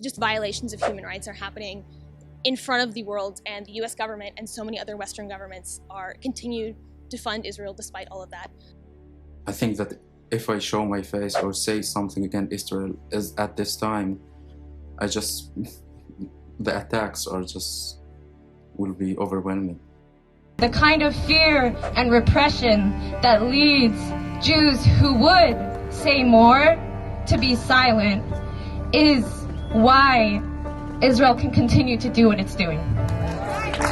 just violations of human rights are happening in front of the world, and the US government and so many other Western governments continue to fund Israel despite all of that. I think that if I show my face or say something against Israel is at this time, the attacks will be overwhelming. The kind of fear and repression that leads Jews who would say more to be silent is why Israel can continue to do what it's doing.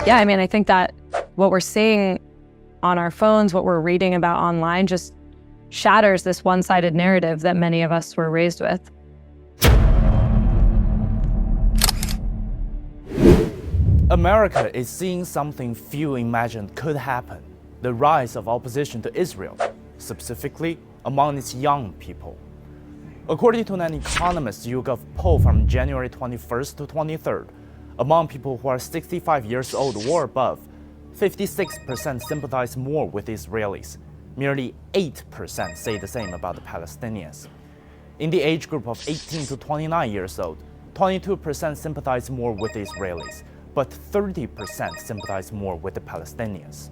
Yeah, I mean, I think that what we're seeing on our phones, what we're reading about online, just shatters this one-sided narrative that many of us were raised with. America is seeing something few imagined could happen: the rise of opposition to Israel, specifically among its young people. According to an Economist YouGov poll from January 21st to 23rd, among people who are 65 years old or above, 56% sympathize more with Israelis. Merely 8% say the same about the Palestinians. In the age group of 18 to 29 years old, 22% sympathize more with the Israelis, but 30% sympathize more with the Palestinians.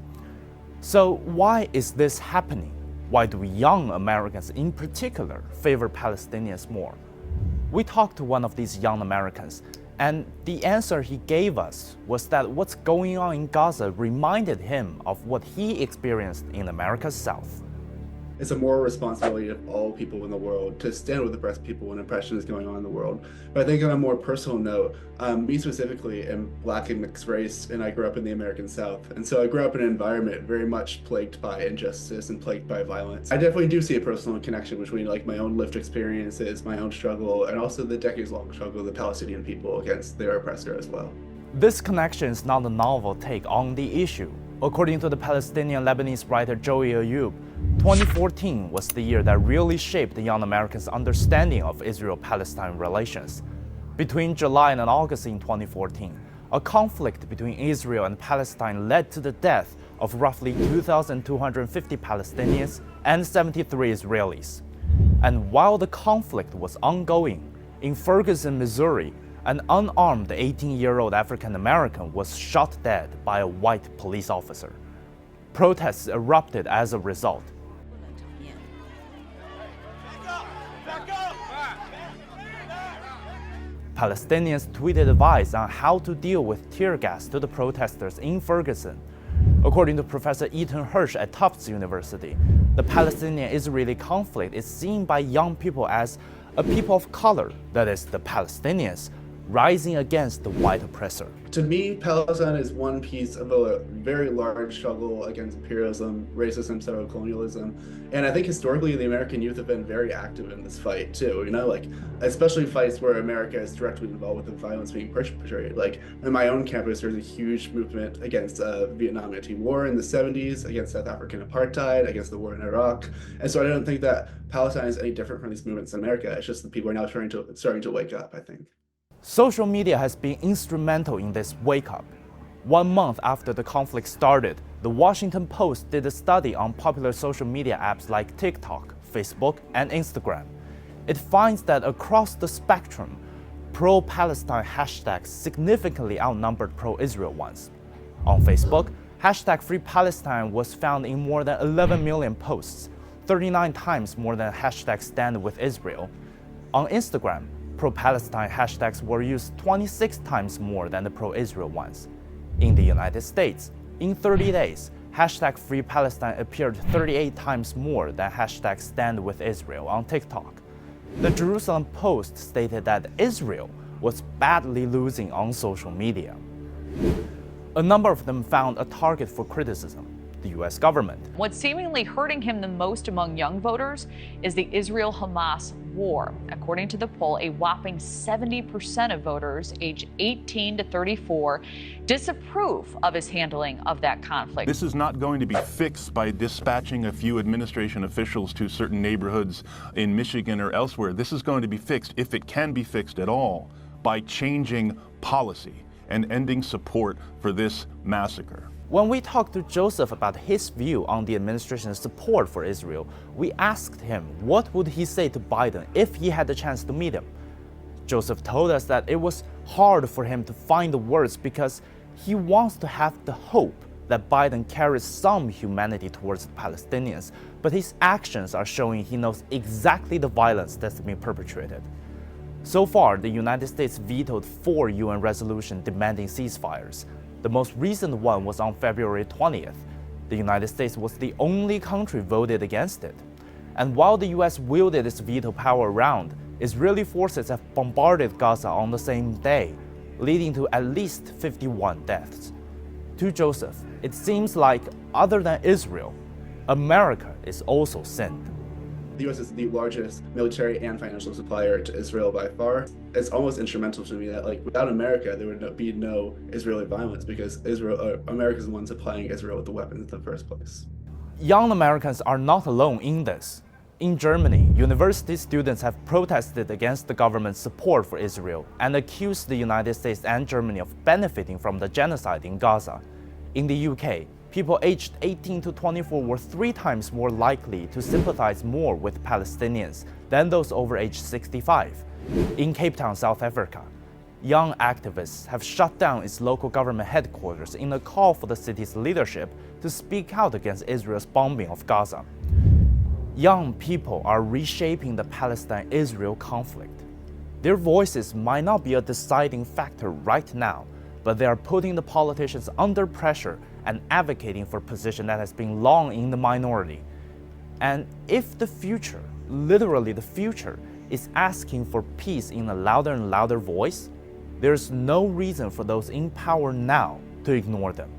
So why is this happening? Why do young Americans in particular favor Palestinians more? We talked to one of these young Americans, and the answer he gave us was that what's going on in Gaza reminded him of what he experienced in America's South. It's a moral responsibility of all people in the world to stand with oppressed people when oppression is going on in the world. But I think on a more personal note, me specifically am Black and mixed race, and I grew up in the American South. And so I grew up in an environment very much plagued by injustice and plagued by violence. I definitely do see a personal connection between my own lived experiences, my own struggle, and also the decades-long struggle of the Palestinian people against their oppressor as well. This connection is not a novel take on the issue. According to the Palestinian-Lebanese writer Joey Ayoub, 2014 was the year that really shaped the young Americans' understanding of Israel-Palestine relations. Between July and August in 2014, a conflict between Israel and Palestine led to the death of roughly 2,250 Palestinians and 73 Israelis. And while the conflict was ongoing, in Ferguson, Missouri, an unarmed 18-year-old African-American was shot dead by a white police officer. Protests erupted as a result. Palestinians tweeted advice on how to deal with tear gas to the protesters in Ferguson. According to Professor Ethan Hirsch at Tufts University, the Palestinian-Israeli conflict is seen by young people as a people of color, that is, the Palestinians, rising against the white oppressor. To me, Palestine is one piece of a very large struggle against imperialism, racism, settler-colonialism. And I think historically the American youth have been very active in this fight too, especially fights where America is directly involved with the violence being perpetrated. Like in my own campus, there's a huge movement against Vietnam anti-war in the 70s, against South African apartheid, against the war in Iraq. And so I don't think that Palestine is any different from these movements in America. It's just that people are now starting to wake up, I think. Social media has been instrumental in this wake-up. 1 month after the conflict started, the Washington Post did a study on popular social media apps like TikTok, Facebook, and Instagram. It finds that across the spectrum, pro-Palestine hashtags significantly outnumbered pro-Israel ones. On Facebook, hashtag Free Palestine was found in more than 11 million posts, 39 times more than hashtag Stand with Israel. On Instagram, pro-Palestine hashtags were used 26 times more than the pro-Israel ones. In the United States, in 30 days, hashtag Free Palestine appeared 38 times more than hashtag Stand with Israel on TikTok. The Jerusalem Post stated that Israel was badly losing on social media. A number of them found a target for criticism: the US government. What's seemingly hurting him the most among young voters is the Israel-Hamas war. According to the poll, a whopping 70% of voters aged 18 to 34 disapprove of his handling of that conflict. This is not going to be fixed by dispatching a few administration officials to certain neighborhoods in Michigan or elsewhere. This is going to be fixed, if it can be fixed at all, by changing policy and ending support for this massacre. When we talked to Joseph about his view on the administration's support for Israel, we asked him what would he say to Biden if he had the chance to meet him. Joseph told us that it was hard for him to find the words because he wants to have the hope that Biden carries some humanity towards the Palestinians, but his actions are showing he knows exactly the violence that's been perpetrated. So far, the United States vetoed 4 UN resolutions demanding ceasefires. The most recent one was on February 20th. The United States was the only country voted against it. And while the US wielded its veto power around, Israeli forces have bombarded Gaza on the same day, leading to at least 51 deaths. To Joseph, it seems like, other than Israel, America is also sinned. The U.S. is the largest military and financial supplier to Israel by far. It's almost instrumental to me that, like, without America, there would be no Israeli violence because America is the one supplying Israel with the weapons in the first place. Young Americans are not alone in this. In Germany, university students have protested against the government's support for Israel and accused the United States and Germany of benefiting from the genocide in Gaza. In the UK, people aged 18 to 24 were 3 times more likely to sympathize more with Palestinians than those over age 65. In Cape Town, South Africa, young activists have shut down its local government headquarters in a call for the city's leadership to speak out against Israel's bombing of Gaza. Young people are reshaping the Palestine-Israel conflict. Their voices might not be a deciding factor right now, but they are putting the politicians under pressure and advocating for a position that has been long in the minority. And if the future, literally the future, is asking for peace in a louder and louder voice, there's no reason for those in power now to ignore them.